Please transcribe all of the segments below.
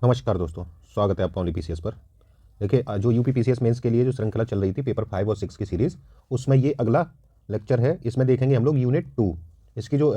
नमस्कार दोस्तों, स्वागत है आपका ओनली पीसीएस पर। देखिए, जो यूपी पीसीएस मेंस के लिए जो श्रृंखला चल रही थी पेपर 5 और 6 की सीरीज़, उसमें ये अगला लेक्चर है। इसमें देखेंगे हम लोग यूनिट 2। इसकी जो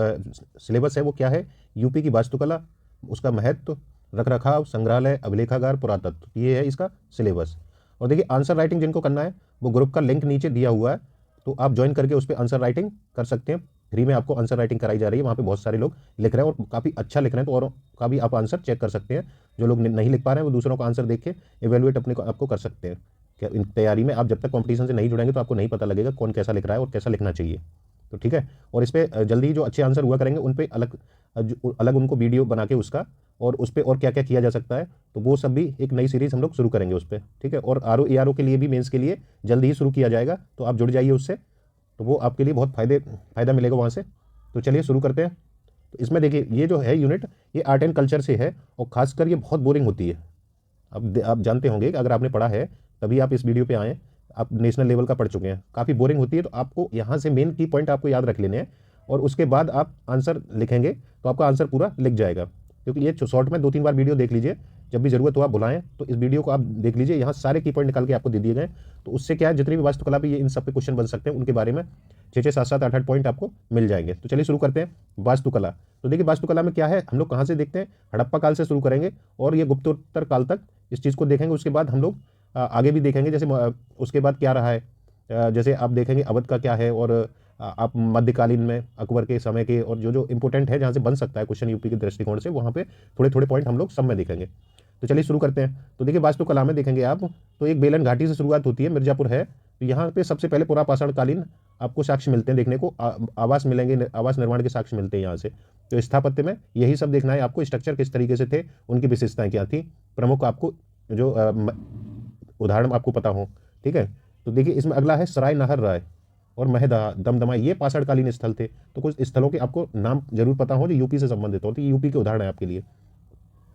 सिलेबस है वो क्या है? यूपी की वास्तुकला, उसका महत्व, रखरखाव, संग्रहालय, अभिलेखागार, पुरातत्व, ये है इसका सिलेबस। और देखिए, आंसर राइटिंग जिनको करना है वो ग्रुप का लिंक नीचे दिया हुआ है, तो आप ज्वाइन करके उस पर आंसर राइटिंग कर सकते हैं। फ्री में आपको आंसर राइटिंग कराई जा रही है। वहाँ पे बहुत सारे लोग लिख रहे हैं और काफ़ी अच्छा लिख रहे हैं, तो और का भी आप आंसर चेक कर सकते हैं। जो लोग नहीं लिख पा रहे हैं वो दूसरों का आंसर देख के इवेलुएट अपने को आपको कर सकते हैं। क्या इन तैयारी में आप जब तक कंपटीशन से नहीं जुड़ेंगे तो आपको नहीं पता लगेगा कौन कैसा लिख रहा है और कैसा लिखना चाहिए। तो ठीक है। और इस पर जल्दी ही जो अच्छे आंसर हुआ करेंगे उन पर अलग अलग उनको वीडियो बना के उसका, और उस पर और क्या क्या किया जा सकता है, तो वो सब भी एक नई सीरीज़ हम लोग शुरू करेंगे उस पर। ठीक है। और ARO के लिए भी, मेंस के लिए जल्दी ही शुरू किया जाएगा, तो आप जुड़ जाइए उससे, तो वो आपके लिए बहुत फ़ायदा मिलेगा वहाँ से। तो चलिए शुरू करते हैं। तो इसमें देखिए, ये जो है यूनिट, ये आर्ट एंड कल्चर से है, और खासकर ये बहुत बोरिंग होती है। अब आप जानते होंगे कि अगर आपने पढ़ा है तभी आप इस वीडियो पे आए, आप नेशनल लेवल का पढ़ चुके हैं। काफ़ी बोरिंग होती है, तो आपको यहाँ से मेन की पॉइंट आपको याद रख लेने हैं, और उसके बाद आप आंसर लिखेंगे तो आपका आंसर पूरा लिख जाएगा। क्योंकि ये शॉर्ट में 2-3 बार वीडियो देख लीजिए, जब भी ज़रूरत हो आप बुलाएं तो इस वीडियो को आप देख लीजिए। यहाँ सारे की पॉइंट निकाल के आपको दे दिए गए, तो उससे क्या है, जितनी भी वास्तुकला पे ये इन सब पे क्वेश्चन बन सकते हैं उनके बारे में 6-6, 7-7, 8-8 पॉइंट आपको मिल जाएंगे। तो चलिए शुरू करते हैं। वास्तुकला, तो देखिए वास्तुकला में क्या है, हम लोग कहाँ से देखते हैं, हड़प्पा काल से शुरू करेंगे और ये गुप्तोत्तर काल तक इस चीज़ को देखेंगे। उसके बाद हम लोग आगे भी देखेंगे, जैसे उसके बाद क्या रहा है, जैसे आप देखेंगे अवध का क्या है, और आप मध्यकालीन में अकबर के समय के, और जो जो इंपॉर्टेंट है जहाँ से बन सकता है क्वेश्चन यूपी के दृष्टिकोण से, वहाँ पे थोड़े थोड़े पॉइंट हम लोग सब में देखेंगे। तो चलिए शुरू करते हैं। तो देखिए वास्तुकला में देखेंगे आप, तो एक बेलन घाटी से शुरुआत होती है, मिर्जापुर है। तो यहाँ पे सबसे पहले पुरापाषाण कालीन आपको साक्ष्य मिलते हैं देखने को, आवास मिलेंगे, आवास निर्माण के साक्ष्य मिलते हैं यहाँ से। तो स्थापत्य में यही सब देखना है आपको, स्ट्रक्चर किस तरीके से थे, उनकी विशेषताएं क्या थी, प्रमुख आपको जो उदाहरण आपको पता हो। ठीक है। तो देखिए इसमें अगला है सराय नाहर राय और महदा, दमदमा, ये पाषाणकालीन स्थल थे। तो कुछ स्थलों के आपको नाम जरूर पता हो जो यूपी से संबंधित हो, तो ये यूपी के उदाहरण है आपके लिए।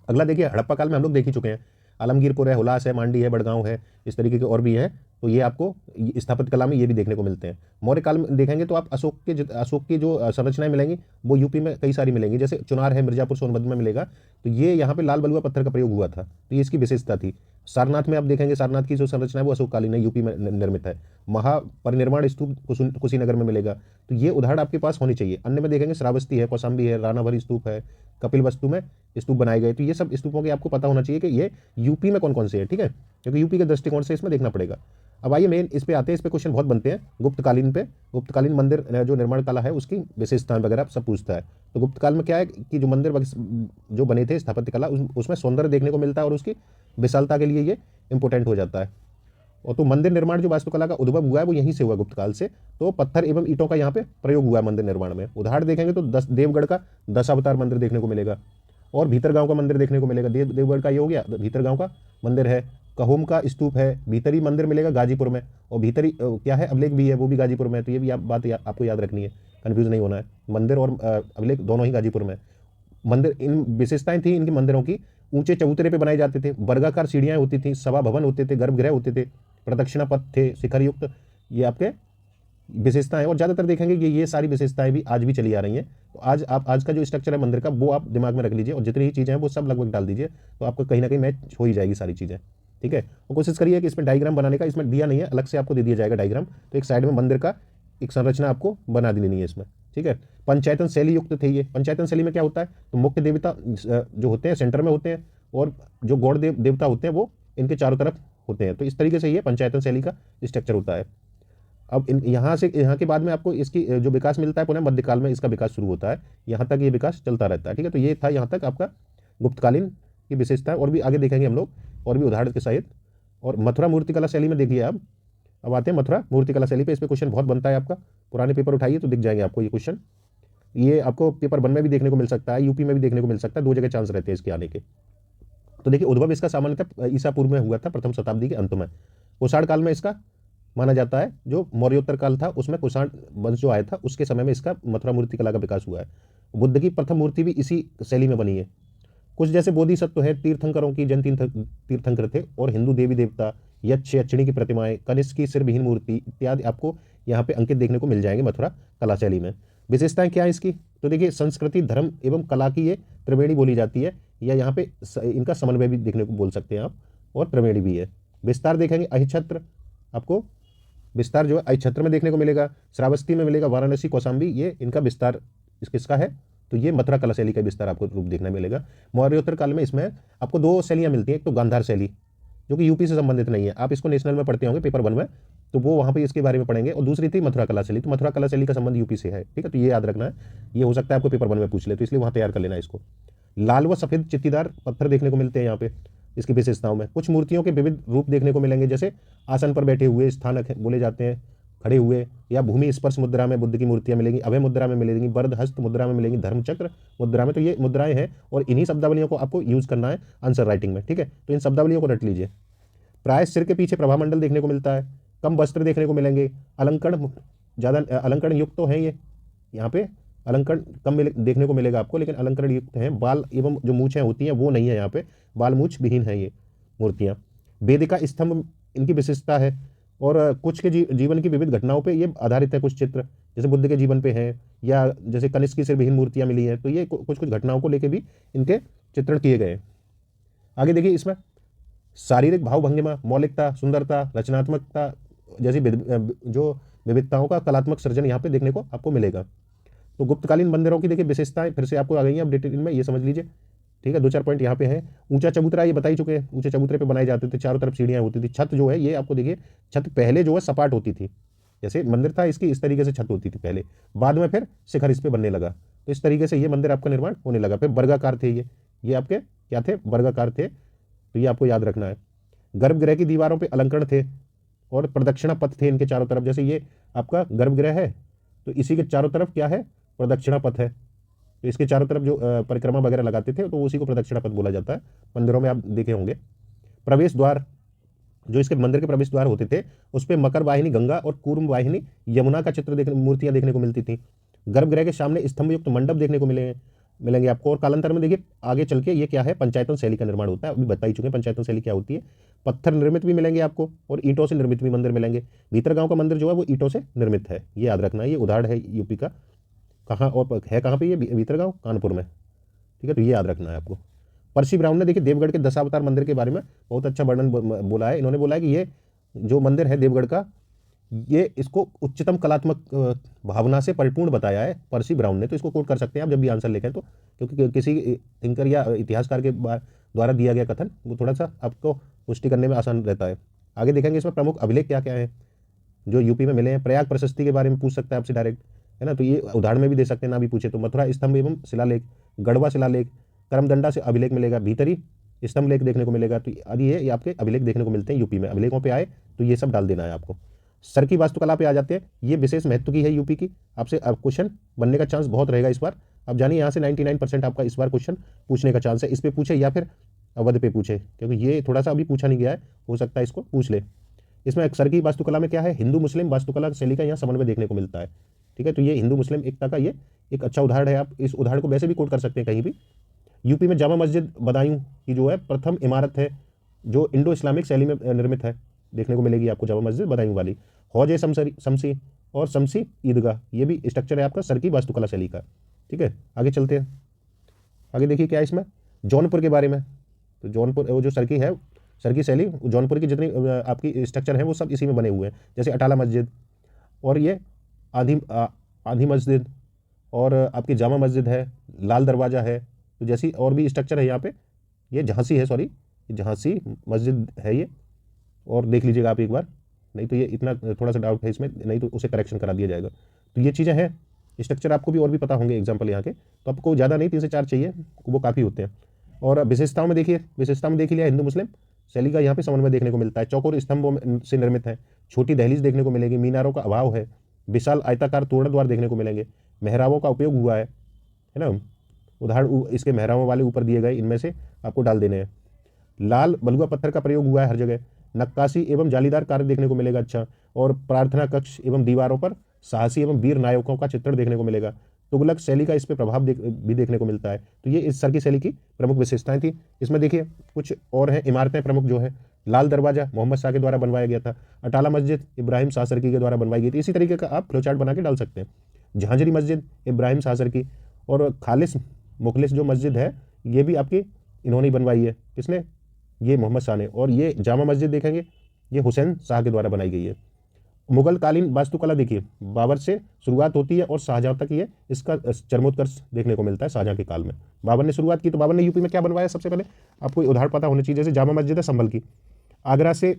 अगला देखिए, हड़प्पा काल में हम लोग देख ही चुके हैं, आलमगीरपुर है, हुलास है, मांडी है, बड़गांव है, इस तरीके के और भी है। तो ये आपको स्थापत्य कला में ये भी देखने को मिलते हैं। मौर्य काल में देखेंगे तो आप अशोक की जो संरचनाएं मिलेंगी वो यूपी में कई सारी मिलेंगी, जैसे चुनार है, मिर्जापुर सोनभद्र में मिलेगा। तो ये यहाँ पे लाल बलुआ पत्थर का प्रयोग हुआ था, तो ये इसकी विशेषता थी। सारनाथ में आप देखेंगे, सारनाथ की जो संरचना है वो अशोककालीन है, यूपी में निर्मित है। महापरिनिर्वाण स्तूप कुशीनगर में मिलेगा। तो ये उदाहरण आपके पास होनी चाहिए। अन्य में देखेंगे श्रावस्ती है, कौशाम्बी है, रानाभरी स्तूप है, कपिल वस्तु में स्तूप बनाए गए। तो ये सब स्तूपों के आपको पता होना चाहिए कि ये यूपी में कौन कौन से है। ठीक है, क्योंकि यूपी के दृष्टिकोण से इसमें देखना पड़ेगा। अब आइए मेन इस पे आते हैं, इस पे क्वेश्चन बहुत बनते हैं। गुप्तकालीन पे, गुप्तकालीन मंदिर जो निर्माण कला है उसकी विशेषताएं वगैरह सब पूछता है। तो गुप्त काल में क्या है कि जो मंदिर जो बने थे स्थापत्य कला, उसमें सौंदर्य देखने को मिलता है, और उसकी विशालता के लिए ये इंपॉर्टेंट हो जाता है। और तो मंदिर निर्माण जो वास्तुकला का उद्भव हुआ है वो यहीं से हुआ, गुप्त काल से। तो पत्थर एवं ईंटों का यहाँ पे प्रयोग हुआ है मंदिर निर्माण में। उदाहरण देखेंगे तो देवगढ़ का 10 अवतार मंदिर देखने को मिलेगा, और भीतर गांव का मंदिर देखने को मिलेगा। देवगढ़ का ये हो गया, भीतर गांव का मंदिर है। कहोम का स्तूप है, भीतरी मंदिर मिलेगा गाजीपुर में, और भीतरी क्या है, अभिलेख भी है, वो भी गाजीपुर में है। तो ये भी आपको याद रखनी है, कन्फ्यूज नहीं होना है। मंदिर और अभिलेख दोनों ही गाजीपुर में। मंदिर, इन विशेषताएं थी इनकी मंदिरों की, ऊंचे चबूतरे पे बनाए जाते थे, वर्गाकार सीढ़ियां होती थी, सभा भवन होते थे, गर्भगृह होते थे, प्रदक्षिणा पथ थे, शिखर युक्त। ये आपके विशेषताएं, और ज़्यादातर देखेंगे कि ये सारी विशेषताएं भी आज भी चली आ रही हैं। तो आज का जो स्ट्रक्चर है मंदिर का वो आप दिमाग में रख लीजिए, और जितनी ही चीज़ें हैं वो सब लगभग डाल दीजिए, तो आपको कहीं ना कहीं मैच हो ही जाएगी सारी चीज़ें। ठीक है। और कोशिश करिए कि इसमें डायग्राम बनाने का, इसमें दिया नहीं है, अलग से आपको दे दिया जाएगा डायग्राम। तो एक साइड में मंदिर का एक संरचना आपको बना देनी है इसमें। ठीक है। पंचायतन शैली युक्त थे ये। पंचायतन शैली में क्या होता है, तो मुख्य देवता जो होते हैं सेंटर में होते हैं, और जो गौड़ देवता होते हैं वो इनके चारों तरफ होते हैं। तो इस तरीके से ये पंचायतन शैली का स्ट्रक्चर होता है। अब यहाँ के बाद में आपको इसकी जो विकास मिलता है, पुनः मध्यकाल में इसका विकास शुरू होता है। यहाँ तक ये विकास चलता रहता है। ठीक है। तो ये था यहाँ तक आपका गुप्तकालीन की विशेषता है, और भी आगे देखेंगे हम लोग, और भी उदाहरण के सहित। और मथुरा मूर्तिकला शैली में देखिए आप, अब आते हैं मथुरा मूर्तिकला शैली पे। इस पे क्वेश्चन बहुत बनता है आपका, पुराने पेपर उठाइए तो दिख जाएंगे आपको ये क्वेश्चन। ये आपको पेपर 1 में भी देखने को मिल सकता है, यूपी में भी देखने को मिल सकता है, 2 जगह चांस रहते हैं इसके आने के। तो देखिए, उद्भव इसका सामान्यतः ईसा पूर्व में हुआ था, प्रथम शताब्दी के अंत में। कुषाण काल में इसका माना जाता है, जो मौर्योत्तर काल था उसमें कुषाण वंश जो आया था उसके समय में इसका मथुरा मूर्ति कला का विकास हुआ है। बुद्ध की प्रथम मूर्ति भी इसी शैली में बनी है। कुछ जैसे बोधिसत्व है, तीर्थंकरों की जैन तीर्थंकर थे, और हिंदू देवी देवता, यक्ष यक्षिणी की प्रतिमाएं, कनिष्क की सिरविहीन मूर्ति इत्यादि आपको यहाँ पे अंकित देखने को मिल जाएंगे मथुरा कला शैली में। विशेषताएं क्या है इसकी, तो देखिए संस्कृति, धर्म एवं कला की ये त्रिवेणी बोली जाती है, या यहाँ पे इनका समन्वय भी देखने को बोल सकते हैं आप, और त्रिवेणी भी है। विस्तार देखेंगे अहिछत्र, आपको विस्तार जो है अहिछत्र में देखने को मिलेगा, श्रावस्ती में मिलेगा, वाराणसी, कौशाम्बी, ये इनका विस्तार किसका है, तो ये मथुरा कला शैली का विस्तार आपको रूप देखने मिलेगा। मौर्योत्तर काल में इसमें आपको दो शैलियाँ मिलती हैं, एक तो गांधार शैली जो कि यूपी से संबंधित नहीं है, आप इसको नेशनल में पढ़ते होंगे पेपर 1 में, तो वो वहाँ पे इसके बारे में पढ़ेंगे, और दूसरी थी मथुरा कला शैली, तो मथुरा कला शैली का संबंध यूपी से है, ठीक है, तो ये याद रखना है, ये हो सकता है आपको पेपर 1 में पूछ ले, तो इसलिए वहाँ तैयार कर लेना इसको। लाल व सफ़ेद चित्तीदार पत्थर देखने को मिलते हैं यहाँ पे इसकी विशेषताओं में। कुछ मूर्तियों के विविध रूप देखने को मिलेंगे, जैसे आसन पर बैठे हुए, स्थानक बोले जाते हैं, खड़े हुए, या भूमि स्पर्श मुद्रा में बुद्ध की मूर्तियां मिलेंगी, अभय मुद्रा में मिलेंगी, वरद हस्त मुद्रा में मिलेंगी, धर्मचक्र मुद्रा में, तो ये मुद्राएं हैं, और इन्हीं शब्दावलियों को आपको यूज करना है आंसर राइटिंग में, ठीक है, तो इन शब्दावलियों को रट लीजिए। प्राय सिर के पीछे प्रभामंडल देखने को मिलता है, कम वस्त्र देखने को मिलेंगे, अलंकरण ज़्यादा अलंकरण युक्त तो हैं ये, यहाँ पे अलंकरण कम देखने को मिलेगा आपको, लेकिन अलंकरण युक्त हैं। बाल एवं जो मूछें होती हैं वो नहीं है यहाँ पे, बाल मूछ विहीन है ये मूर्तियाँ। वेदिका स्तंभ इनकी विशेषता है, और कुछ के जीवन की विविध घटनाओं पे ये आधारित है, कुछ चित्र जैसे बुद्ध के जीवन पे हैं, या जैसे कनिष्क से विहीन मूर्तियाँ मिली हैं, तो ये कुछ कुछ घटनाओं को लेके भी इनके चित्रण किए गए। आगे देखिए, इसमें शारीरिक भाव भंगिमा, मौलिकता, सुंदरता, रचनात्मकता जैसी जो विविधताओं का कलात्मक सृजन यहाँ पे देखने को आपको मिलेगा। तो गुप्तकालीन मंदिरों की देखिए विशेषताएं फिर से आपको आ गई हैं अपडेटेड में, ये समझ लीजिए, ठीक है, 2-4 पॉइंट यहाँ पे हैं। ऊंचा चबूतरा ये बता ही चुके हैं, ऊंचे चबूतरे पे बनाए जाते थे, चारों तरफ सीढ़ियाँ होती थी। छत जो है ये आपको देखिए, छत पहले जो है सपाट होती थी, जैसे मंदिर था इसकी इस तरीके से छत होती थी पहले, बाद में फिर शिखर इस पे बनने लगा, तो इस तरीके से ये मंदिर आपका निर्माण होने लगा। फिर वर्गाकार थे ये आपके क्या थे, वर्गाकार थे, तो ये आपको याद रखना है। गर्भगृह की दीवारों पर अलंकरण थे, और प्रदक्षिणा पथ थे इनके चारों तरफ, जैसे ये आपका गर्भगृह है तो इसी के चारों तरफ क्या है, प्रदक्षिणा पथ है, तो इसके चारों तरफ जो परिक्रमा वगैरह लगाते थे तो उसी को प्रदक्षिणा पथ बोला जाता है, मंदिरों में आप देखे होंगे। प्रवेश द्वार, जो इसके मंदिर के प्रवेश द्वार होते थे उस पर मकर वाहिनी गंगा और कूर्म वाहिनी यमुना का चित्र मूर्तियां देखने को मिलती थी। गर्भगृह के सामने स्तंभ युक्त मंडप देखने को मिलेंगे आपको। और कालांतर में देखिए आगे चल के ये क्या है, पंचायतन शैली का निर्माण होता है, अभी बता ही चुके हैं पंचायतन शैली क्या होती है। पत्थर निर्मित भी मिलेंगे आपको, और ईंटों से निर्मित भी मंदिर मिलेंगे। भीतरगांव का मंदिर जो है वो ईंटों से निर्मित है, ये याद रखना है, ये उदाहरण है यूपी का। कहाँ और है, कहाँ पे ये भीतरगांव, कानपुर में, ठीक है, तो ये याद रखना है आपको। पर्सी ब्राउन ने देखिए देवगढ़ के दशावतार मंदिर के बारे में बहुत अच्छा वर्णन बोला है। इन्होंने बोला है कि ये जो मंदिर है देवगढ़ का, ये इसको उच्चतम कलात्मक भावना से परिपूर्ण बताया है पर्सी ब्राउन ने, तो इसको कोट कर सकते हैं आप जब भी आंसर लिखें तो, क्योंकि किसी थिंकर या इतिहासकार के द्वारा दिया गया कथन वो थोड़ा सा आपको पुष्टि करने में आसान रहता है। आगे देखेंगे इसमें प्रमुख अभिलेख क्या क्या है जो यूपी में मिले हैं। प्रयाग प्रशस्ति के बारे में पूछ सकता है आपसे डायरेक्ट, है ना, तो ये उदाहरण में भी दे सकते हैं, ना भी पूछे तो। मथुरा स्तंभ एवं शिलालेख, गढ़वा शिलालेख, करमदंडा से अभिलेख मिलेगा, भीतरी स्तंभ लेख देखने को मिलेगा, तो आदि ये आपके अभिलेख देखने को मिलते हैं यूपी में। अभिलेखों पे आए तो ये सब डाल देना है आपको। सर की वास्तुकला पे आ जाते हैं, ये विशेष महत्व की है यूपी की, आपसे क्वेश्चन बनने का चांस बहुत रहेगा इस बार। अब जानिए यहाँ से 99% आपका इस बार क्वेश्चन पूछने का चांस है, इस पे पूछे या फिर अवध पे पूछे, क्योंकि ये थोड़ा सा अभी पूछा नहीं गया है, हो सकता है इसको पूछ ले। इसमें सर की वास्तुकला में क्या है, हिंदू मुस्लिम वास्तुकला शैली का यहाँ समन्वय देखने को मिलता है, ठीक है, तो ये हिंदू मुस्लिम एकता का ये एक अच्छा उदाहरण है। आप इस उदाहरण को वैसे भी कोट कर सकते हैं कहीं भी। यूपी में जामा मस्जिद बदायूं की जो है प्रथम इमारत है जो इंडो इस्लामिक शैली में निर्मित है, देखने को मिलेगी आपको जामा मस्जिद बदायूं वाली। हौज शमसी और शमसी ईदगाह, ये भी स्ट्रक्चर है आपका सर की वास्तुकला शैली का, ठीक है। आगे चलते हैं, आगे देखिए क्या है इसमें जौनपुर के बारे में। तो जौनपुर वो जो सर की है, सर की शैली, जौनपुर की जितनी आपकी स्ट्रक्चर है वो सब इसी में बने हुए हैं, जैसे अटाला मस्जिद और ये आधी मस्जिद और आपकी जामा मस्जिद है, लाल दरवाज़ा है, तो जैसी और भी स्ट्रक्चर है यहाँ पे। ये झांसी है, सॉरी झांसी मस्जिद है ये, और देख लीजिएगा आप एक बार, नहीं तो ये इतना थोड़ा सा डाउट है इसमें, नहीं तो उसे करेक्शन करा दिया जाएगा। तो ये चीज़ें हैं, स्ट्रक्चर आपको भी और भी पता होंगे एग्जाम्पल यहाँ के, तो आपको ज़्यादा नहीं 3 से 4 चाहिए, वो काफ़ी होते हैं। और विशेषताओं में देखिए, विशेषता में देख लिया हिंदू मुस्लिम शैली का यहाँ पे समन्वय देखने को मिलता है। चौकोर स्तंभों से निर्मित है, छोटी दहलीज देखने को मिलेगी, मीनारों का अभाव है, विशाल आयताकार तोरण द्वार देखने को मिलेंगे, मेहराबों का उपयोग हुआ है ना, उदाहरण इसके मेहराबों वाले ऊपर दिए गए, इनमें से आपको डाल देने हैं। लाल बलुआ पत्थर का प्रयोग हुआ है हर जगह, नक्काशी एवं जालीदार कार्य देखने को मिलेगा अच्छा, और प्रार्थना कक्ष एवं दीवारों पर साहसी एवं वीर नायकों का चित्रण देखने को मिलेगा। तुगलक शैली का इस पर प्रभाव भी देखने को मिलता है। तो ये इस सर की शैली की प्रमुख विशेषताएं थी। इसमें देखिए कुछ और हैं इमारतें प्रमुख जो है, लाल दरवाजा मोहम्मद शाह के द्वारा बनवाया गया था, अटाला मस्जिद इब्राहिम शाह सरकी के द्वारा बनवाई गई थी। इसी तरीके का आप फ्लोचार्ट बना के डाल सकते हैं। झांझरी मस्जिद इब्राहिम सासर की, और खालिस मुखलिस जो मस्जिद है ये भी आपकी इन्होंने बनवाई है। किसने? ये मोहम्मद शाह ने। और ये जामा मस्जिद देखेंगे ये हुसैन शाह के द्वारा बनाई गई है। मुगल कालीन वास्तुकला देखिए, बाबर से शुरुआत होती है और शाहजहां तक ये इसका चरमोत्कर्ष देखने को मिलता है शाहजहां के काल में। बाबर ने शुरुआत की, तो बाबर ने यूपी में क्या बनवाया सबसे पहले, आपको उदाहरण पता होनी चाहिए। जैसे जामा मस्जिद है संभल की, आगरा से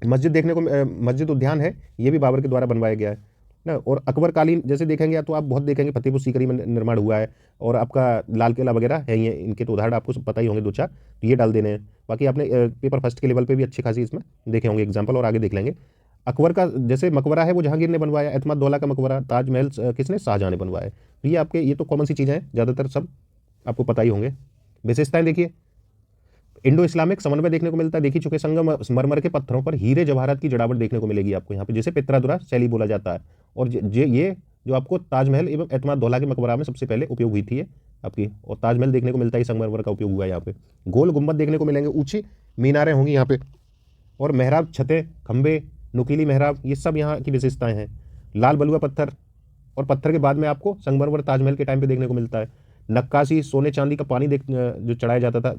मस्जिद देखने को मस्जिद उद्यान है, ये भी बाबर के द्वारा बनवाया गया है ना। और अकबर कालीन जैसे देखेंगे तो आप बहुत देखेंगे, फतेहपुर सीकरी में निर्माण हुआ है, और आपका लाल किला वगैरह है, ये इनके तो उदाहरण आपको पता ही होंगे दो चार, तो ये डाल देने हैं। बाकी आपने पेपर फर्स्ट के लेवल पे भी अच्छी खासी इसमें देखे होंगे एग्जाम्पल, और आगे देख लेंगे। अकबर का जैसे मकबरा है वो जहांगीर ने बनवाया, एतमाद दौला का मकबरा, ताजमहल किसने? शाहजहां ने बनवाया। तो ये आपके ये तो कॉमन सी चीज़ें हैं, ज़्यादातर सब आपको पता ही होंगे। विशेषताएं देखिए, इंडो इस्लामिक समन्वय देखने को मिलता है। देखिए चुके संगमरमर के पत्थरों पर हीरे जवाहरात की जड़ावट देखने को मिलेगी आपको यहाँ पे, जिसे पित्रादुरा शैली बोला जाता है। और ये जो आपको ताजमहल एवं एतमाद दौला के मकबरा में सबसे पहले उपयोग हुई थी ये आपकी, और ताजमहल देखने को मिलता है संगमरमर का उपयोग हुआ है यहाँ पे। गोल गुम्बद देखने को मिलेंगे, ऊंची मीनारें होंगी यहाँ पे, और मेहराब, छतें, खंबे, नुकीली मेहराब, ये सब यहाँ की विशेषताएं हैं। लाल बलुआ पत्थर, और पत्थर के बाद में आपको संगमरमर ताजमहल के टाइम पे देखने को मिलता है। नक्काशी, सोने चांदी का पानी जो चढ़ाया जाता था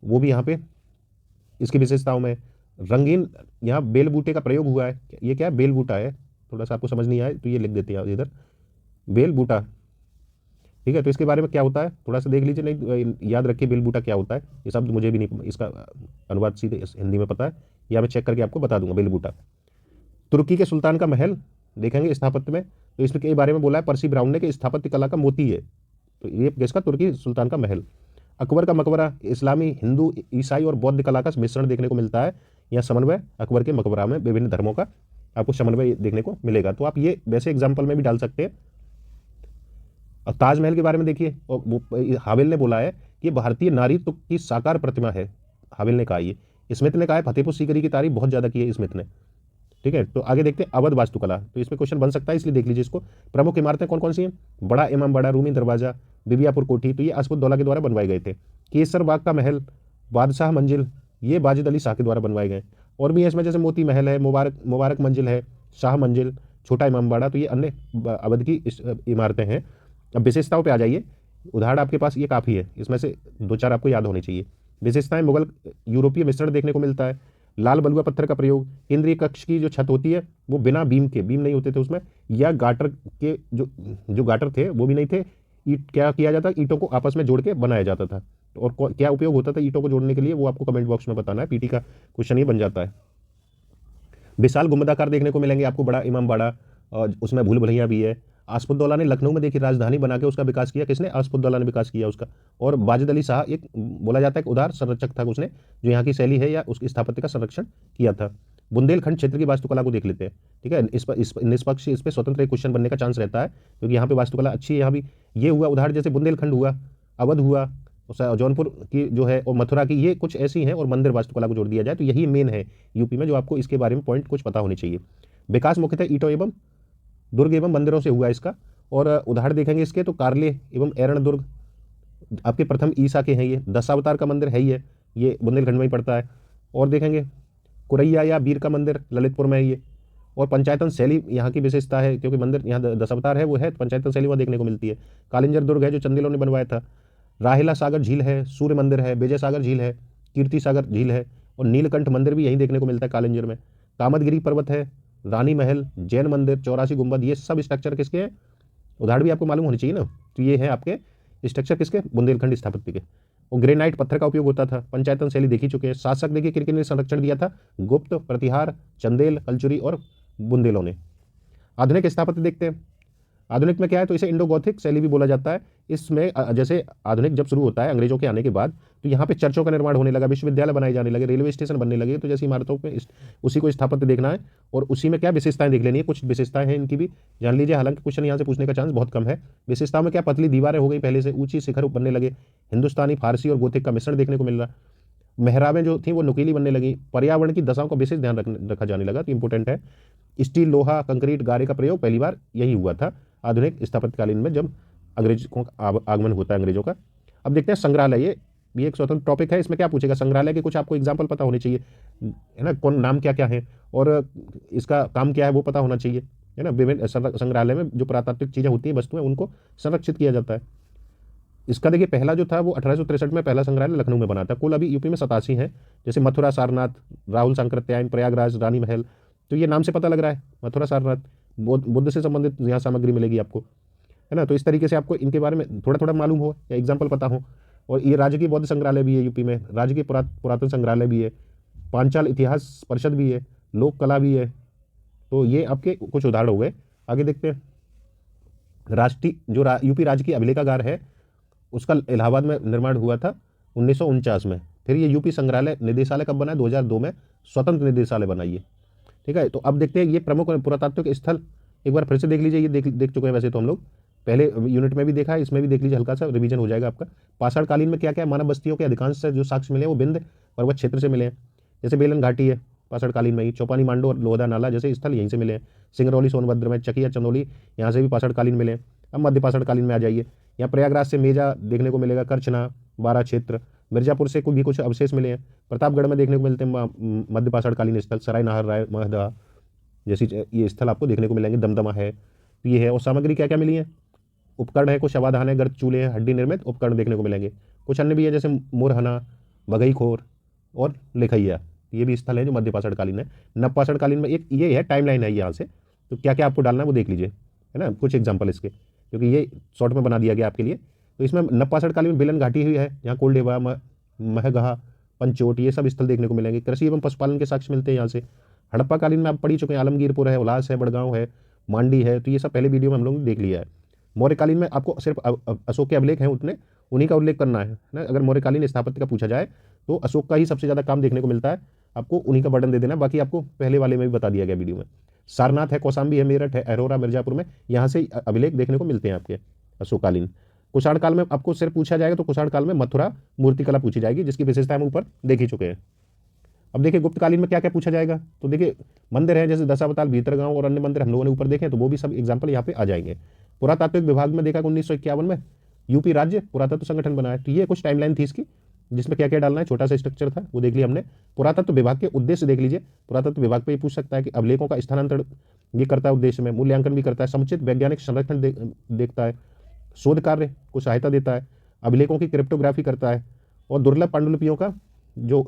वो भी यहाँ पे इसकी विशेषताओं में। रंगीन, यहाँ बेल बूटे का प्रयोग हुआ है। ये क्या है? बेल बूटा है, थोड़ा सा आपको समझ नहीं आए तो ये लिख देते हैं इधर, बेल बूटा, ठीक है। तो इसके बारे में क्या होता है थोड़ा सा देख लीजिए, नहीं याद रखिए बेल बूटा क्या होता है। ये शब्द मुझे भी नहीं, इसका अनुवाद सीधे हिंदी में पता है, या मैं चेक करके आपको बता दूंगा बेल बूटा। तुर्की के सुल्तान का महल देखेंगे स्थापत्य में, तो इसमें के बारे में बोला है पर्सी ब्राउन ने कि स्थापत्य कला का मोती है, तो ये किसका? तुर्की सुल्तान का महल। अकबर का मकबरा, इस्लामी, हिंदू, ईसाई और बौद्ध कला का मिश्रण देखने को मिलता है। यहाँ समन्वय अकबर के मकबरा में विभिन्न धर्मों का आपको समन्वय देखने को मिलेगा। तो आप ये वैसे एग्जाम्पल में भी डाल सकते हैं। और ताजमहल के बारे में देखिए, और हाविल ने बोला है कि भारतीय नारीत्व की साकार प्रतिमा है, हाविल ने कहा ये। स्मिथ ने कहा है फतेहपुर सीकरी की तारीफ बहुत ज़्यादा की है स्मिथ ने, ठीक है। तो आगे देखते हैं अवध वास्तुकला, तो इसमें क्वेश्चन बन सकता है, इसलिए देख लीजिए इसको। प्रमुख इमारतें कौन कौन सी हैं? बड़ा इमाम बाड़ा, रूमी दरवाजा, बिबियापुर कोठी, तो ये आसफुद्दौला के द्वारा बनवाए गए थे। केसर बाग का महल, बादशाह मंजिल, ये बाजिद अली शाह के द्वारा बनवाए गए। और भी इसमें जैसे मोती महल है, मुबारक मंजिल है, शाह मंजिल, छोटा इमाम बाड़ा, तो ये अन्य अवध की इमारतें हैं। अब विशेषताओं पे आ जाइए, उदाहरण आपके पास ये काफ़ी है, इसमें से दो चार आपको याद होनी चाहिए। विशेषताएं, मुगल यूरोपीय मिश्रण देखने को मिलता है। लाल बलुआ पत्थर का प्रयोग, केंद्रीय कक्ष की जो छत होती है वो बिना बीम के, बीम नहीं होते थे उसमें, या गाटर के जो गाटर थे वो भी नहीं थे। ईट क्या किया जाता, ईंटों को आपस में जोड़ के बनाया जाता था। और क्या उपयोग होता था ईंटों को जोड़ने के लिए, वो आपको कमेंट बॉक्स में बताना है, पीटी का क्वेश्चन ये बन जाता है। विशाल गुंबदाकार देखने को मिलेंगे आपको, बड़ा इमाम बाड़ा, और उसमें भूल भुलैया भी है। आसफुद्दौला ने लखनऊ में देखी राजधानी बना के उसका विकास किया, किसने? आसफुद्दौला ने विकास किया उसका। और बाजिद अली शाह एक बोला जाता है कि उदार संरक्षक था, उसने जो यहाँ की शैली है या उसकी स्थापत्य का संरक्षण किया था। बुंदेलखंड क्षेत्र की वास्तुकला को देख लेते हैं, ठीक है। इस पर निष्पक्ष, इस पर स्वतंत्र एक क्वेश्चन बनने का चांस रहता है, क्योंकि यहाँ पे वास्तुकला अच्छी है। यहाँ भी ये हुआ उदाहरण, जैसे बुंदेलखंड हुआ, अवध हुआ, जौनपुर की जो है और मथुरा की, ये कुछ ऐसी हैं। और मंदिर वास्तुकला को जोड़ दिया जाए तो यही मेन है यूपी में, जो आपको इसके बारे में पॉइंट कुछ पता होने चाहिए। विकास मुख्यतः ईंटों एवं दुर्ग एवं मंदिरों से हुआ इसका। और उदाहरण देखेंगे इसके तो कारले एवं एरण दुर्ग आपके प्रथम ईसा के हैं। ये दशावतार का मंदिर है ही है, ये बुंदेलखंड में ही पड़ता है। और देखेंगे कुरैया या बीर का मंदिर ललितपुर में है ये। और पंचायतन शैली यहाँ की विशेषता है, क्योंकि मंदिर यहाँ दशावतार है वो है, पंचायतन शैली वहाँ देखने को मिलती है। कालिंजर दुर्ग है जो चंदेलों ने बनवाया था। राहिला सागर झील है, सूर्य मंदिर है, विजय सागर झील है, कीर्ति सागर झील है, और नीलकंठ मंदिर भी यहीं देखने को मिलता है कालिंजर में। कामदगिरी पर्वत है, रानी महल, जैन मंदिर, 84 गुंबद, ये सब स्ट्रक्चर किसके हैं? उदाहरण भी आपको मालूम होनी चाहिए ना। तो ये है आपके स्ट्रक्चर किसके? बुंदेलखंड स्थापत्य के। और ग्रेनाइट पत्थर का उपयोग होता था। पंचायतन शैली देखी चुके हैं। शासक देखिए किन-किन ने संरक्षण दिया था? गुप्त, प्रतिहार, चंदेल, कलचुरी और बुंदेलों ने। आधुनिक स्थापत्य देखते हैं। आधुनिक में क्या है, तो इसे इंडो गॉथिक शैली भी बोला जाता है। इसमें जैसे आधुनिक जब शुरू होता है अंग्रेजों के आने के बाद, तो यहाँ पे चर्चों का निर्माण होने लगा, विश्वविद्यालय बनाए जाने लगे, रेलवे स्टेशन बनने लगे। तो जैसी इमारतों में उसी को स्थापत्य देखना है, और उसी में क्या विशेषताएं देख लेनी है। कुछ विशेषताएं हैं इनकी भी जान लीजिए, हालांकि क्वेश्चन यहाँ से पूछने का चांस बहुत कम है। विशेषताओं में क्या, पतली दीवारें हो गई पहले से, ऊंची शिखर बनने लगे, हिंदुस्तानी, फारसी और गोथिक का मिश्रण देखने को मिल रहा, मेहराबें जो थी वो नुकीली बनने लगी, पर्यावरण की दशाओं का विशेष ध्यान रखा जाने लगा, तो इंपॉर्टेंट है। स्टील, लोहा, कंक्रीट, गारे का प्रयोग पहली बार यही हुआ था आधुनिक स्थापत्यकालीन में, जब अंग्रेजों का आगमन होता है अंग्रेजों का। अब देखते हैं संग्रहालय, ये भी एक स्वतंत्र टॉपिक है। इसमें क्या पूछेगा, संग्रहालय के कुछ आपको एग्जाम्पल पता होने चाहिए, है ना, कौन नाम क्या क्या है और इसका काम क्या है वो पता होना चाहिए। है ना। विभिन्न संग्रहालय में जो पुरातात्विक चीज़ें होती हैं, वस्तुएं, उनको संरक्षित किया जाता है। इसका देखिए पहला जो था वो 1863 में पहला संग्रहालय लखनऊ में बना था। कुल अभी यूपी में 87 हैं, जैसे मथुरा सारनाथ, राहुल सांकृत्यायन, प्रयागराज, रानी महल। तो ये नाम से पता लग रहा है मथुरा सारनाथ, बुद्ध से संबंधित यहाँ सामग्री मिलेगी आपको, है ना। तो इस तरीके से आपको इनके बारे में थोड़ा थोड़ा मालूम हो या एग्जाम्पल पता हो। और ये राजकीय बौद्ध संग्रहालय भी है यूपी में, राजकीय पुरातन संग्रहालय भी है, पांचाल इतिहास परिषद भी है, लोक कला भी है। तो ये आपके कुछ उदाहरण हो गए। आगे देखते हैं। राष्ट्रीय जो यूपी राजकीय अभिलेखागार है, उसका इलाहाबाद में निर्माण हुआ था 1949 में। फिर ये यूपी संग्रहालय निदेशालय कब बना है? 2002 में स्वतंत्र निदेशालय बनाइए, ठीक है। तो अब देखते हैं ये प्रमुख पुरातात्विक स्थल, एक बार फिर से देख लीजिए। ये देख चुके हैं वैसे तो हम लोग, पहले यूनिट में भी देखा है, इसमें भी देख लीजिए, हल्का सा रिवीजन हो जाएगा आपका। पाषाण कालीन में क्या क्या मानव बस्तियों के अधिकांश जो साक्ष्य मिले वो विंध्य पर्वत क्षेत्र से मिले हैं। जैसे बेलन घाटी है पाषाण कालीन में ही, चौपानी मांडो और लोहदा नाला जैसे स्थल यहीं से मिले हैं। सिंगरौली सोनभद्र में, चकिया चंदौली यहाँ से भी पाषाण कालीन मिले हैं। अब मध्य पाषाण कालीन में आ जाइए, यहाँ प्रयागराज से मेजा देखने को मिलेगा, करछना, बारा क्षेत्र, मिर्जापुर से भी कुछ अवशेष मिले हैं। प्रतापगढ़ में देखने को मिलते हैं मध्य पाषाण कालीन स्थल, सराय नाहर, राय महदा जैसी ये स्थल आपको देखने को मिलेंगे। दमदमा है, तो ये है। और सामग्री क्या क्या मिली है? उपकरण है, कुछ अवाधान है, गर्त चूल्हे हैं, हड्डी निर्मित उपकरण देखने को मिलेंगे। कुछ अन्य भी है जैसे मुरहना, बघईखोर और लेखैया, ये भी स्थल है जो मध्य पाषाण कालीन है। नवपाषाण कालीन में एक ये है, टाइमलाइन है यहाँ से, तो क्या क्या आपको डालना है वो देख लीजिए, है ना, कुछ एग्जाम्पल इसके, क्योंकि ये शॉर्ट में बना दिया गया आपके लिए। तो इसमें नवपाषाण कालीन में बेलन घाटी हुई है, यहाँ कोल्डेवा, महगहा, पंचोट, ये सब स्थल देखने को मिलेंगे। कृषि एवं पशुपालन के साक्ष्य मिलते हैं यहाँ से। हड़प्पा कालीन में आप पढ़ी चुके हैं, आलमगीरपुर है, उल्लास है, बड़गांव है, मांडी है, तो ये सब पहले वीडियो में हम लोग ने देख लिया है। मौर्यकालीन में आपको सिर्फ अशोक के अभिलेख हैं उतने, उन्हीं का उल्लेख करना है ना। अगर मौर्यकालीन स्थापत्य का पूछा जाए तो अशोक का ही सबसे ज़्यादा काम देखने को मिलता है, आपको उन्हीं का वर्णन दे देना। बाकी आपको पहले वाले में भी बता दिया गया वीडियो में। सारनाथ है, कौशाम्बी है, मेरठ है, अरोरा, मिर्जापुर में यहाँ से अभिलेख देखने को मिलते हैं आपके अशोककालीन। कुषाण काल में आपको सिर्फ पूछा जाएगा तो कुषाण काल में मथुरा मूर्तिकला पूछी जाएगी, जिसकी विशेषता हम ऊपर देख ही चुके हैं। अब देखिए गुप्तकालीन में क्या क्या पूछा जाएगा, तो देखिए मंदिर है जैसे दशावताल, भीतरगांव और अन्य मंदिर हम लोगों ने ऊपर देखे, तो वो भी सब एग्जाम्पल यहाँ पे आ जाएंगे। पुरातात्विक विभाग में देखा 1951 में यूपी राज्य पुरातत्व संगठन बनाया, तो ये कुछ टाइमलाइन थी इसकी, जिसमें क्या क्या डालना है, छोटा सा स्ट्रक्चर था वो देख लिया हमने। पुरातत्व विभाग के उद्देश्य देख लीजिए, पुरातत्व विभाग पे ये पूछ सकता है कि अभिलेखों का स्थानांतरण ये करता है उद्देश्य में, मूल्यांकन भी करता है, समुचित वैज्ञानिक संरक्षण देखता है, शोध कार्य को सहायता देता है, अभिलेखों की क्रिप्टोग्राफी करता है, और दुर्लभ पांडुलिपियों का जो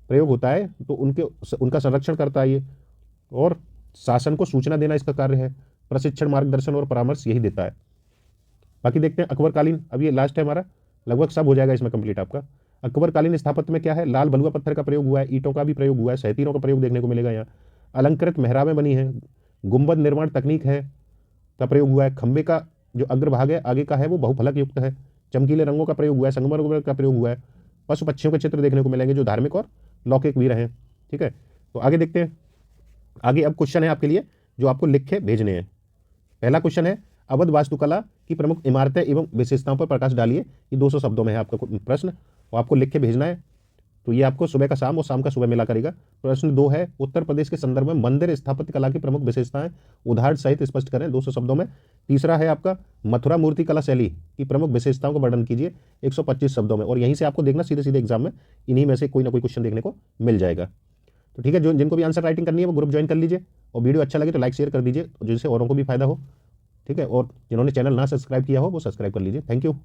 प्रयोग होता है तो उनका संरक्षण करता है ये, और शासन को सूचना देना इसका कार्य है, प्रशिक्षण, मार्गदर्शन और परामर्श यही देता है। बाकी देखते हैं अकबरकालीन, अब ये लास्ट है हमारा, लगभग सब हो जाएगा इसमें कंप्लीट आपका। अकबरकालीन स्थापत्य में क्या है? लाल बलुआ पत्थर का प्रयोग हुआ है, ईंटों का भी प्रयोग हुआ है, सहतीरों का प्रयोग देखने को मिलेगा यहाँ, अलंकृत मेहराबें बनी है, गुंबद निर्माण तकनीक है का प्रयोग हुआ है, खंबे का जो अग्रभाग है आगे का है वो बहुफलक युक्त है, चमकीले रंगों का प्रयोग हुआ है, संगमरमर का प्रयोग हुआ है, पशु पक्षियों के चित्र देखने को मिलेंगे जो धार्मिक और लौकिक भी रहे। ठीक है, तो आगे देखते हैं। आगे अब क्वेश्चन है आपके लिए जो आपको लिख के भेजने हैं। पहला क्वेश्चन है, अवध वास्तुकला की प्रमुख इमारतें एवं विशेषताओं पर प्रकाश डालिए। ये 200 शब्दों में है आपका प्रश्न, और आपको लिख के भेजना है। तो ये आपको सुबह का शाम और शाम का सुबह मिला करेगा। प्रश्न 2 है, उत्तर प्रदेश के संदर्भ में मंदिर स्थापत्य कला की प्रमुख विशेषताएं उदाहरण सहित स्पष्ट करें 200 शब्दों में। तीसरा है आपका, मथुरा मूर्ति कला शैली की प्रमुख विशेषताओं का वर्णन कीजिए 125 शब्दों में। और यहीं से आपको देखना सीधे सीधे एग्जाम में इन्हीं में से कोई ना कोई क्वेश्चन देखने को मिल जाएगा। तो ठीक है, जो जिनको भी आंसर राइटिंग करनी है वो ग्रुप ज्वाइन कर लीजिए, और वीडियो अच्छा लगे तो लाइक शेयर कर दीजिए जिससे औरों को भी फायदा हो। ठीक है, और जिन्होंने चैनल ना सब्सक्राइब किया हो वो सब्सक्राइब कर लीजिए। Thank you.